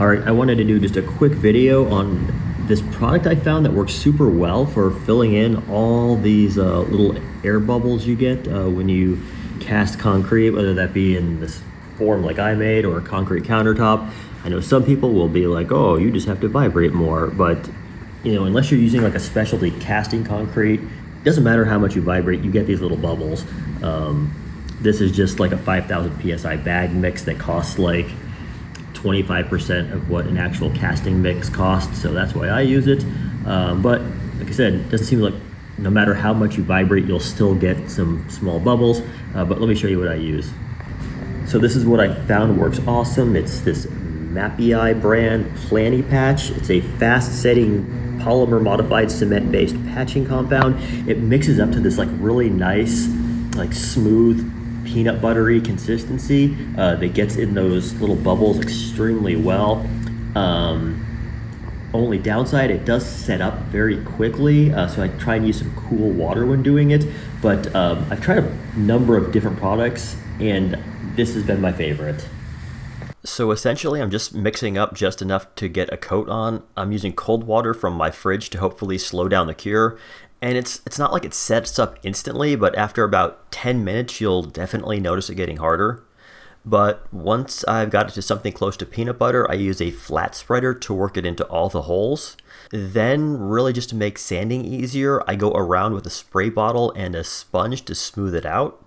All right, I wanted to do just a quick video on this product I found that works super well for filling in all these little air bubbles you get when you cast concrete, whether that be in this form like I made or a concrete countertop. I know some people will be like, oh, you just have to vibrate more, but unless you're using like a specialty casting concrete, it doesn't matter how much you vibrate, you get these little bubbles. This is just like a 5,000 PSI bag mix that costs like 25% of what an actual casting mix costs, so that's why I use it. But like I said, it doesn't seem like no matter how much you vibrate, you'll still get some small bubbles. But let me show you what I use. So this is what I found works awesome. It's this Mapei brand Planny Patch. It's a fast-setting polymer modified cement-based patching compound. It mixes up to this like really nice, like smooth, peanut buttery consistency that gets in those little bubbles extremely well. Only downside, it does set up very quickly, so I try and use some cool water when doing it, but I've tried a number of different products and this has been my favorite. So essentially I'm just mixing up just enough to get a coat on. I'm using cold water from my fridge to hopefully slow down the cure. And it's not like it sets up instantly, but after about 10 minutes, you'll definitely notice it getting harder. But once I've got it to something close to peanut butter, I use a flat spreader to work it into all the holes. Then, really just to make sanding easier, I go around with a spray bottle and a sponge to smooth it out.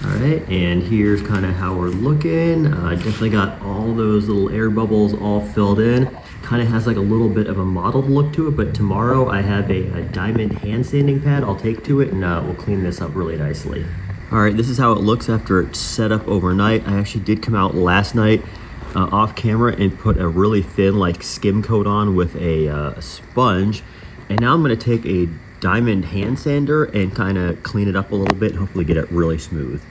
All right, and here's kind of how we're looking. I definitely got all those little air bubbles all filled in. Kind of has like a little bit of a mottled look to it, but tomorrow I have a diamond hand sanding pad I'll take to it and we'll clean this up really nicely. All right, this is how it looks after it's set up overnight. I actually did come out last night off camera and put a really thin like skim coat on with a sponge. And now I'm gonna take a diamond hand sander and kind of clean it up a little bit and hopefully get it really smooth.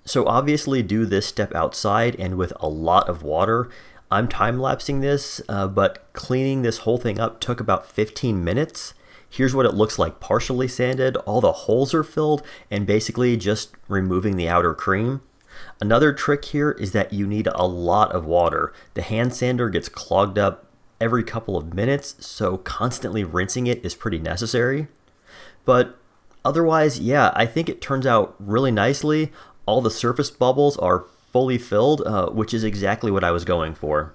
So obviously do this step outside and with a lot of water. I'm time-lapsing this, but cleaning this whole thing up took about 15 minutes. Here's what it looks like partially sanded. All the holes are filled and basically just removing the outer cream. Another trick here is that you need a lot of water. The hand sander gets clogged up every couple of minutes, so constantly rinsing it is pretty necessary. But otherwise, yeah, I think it turns out really nicely. All the surface bubbles are fully filled, which is exactly what I was going for.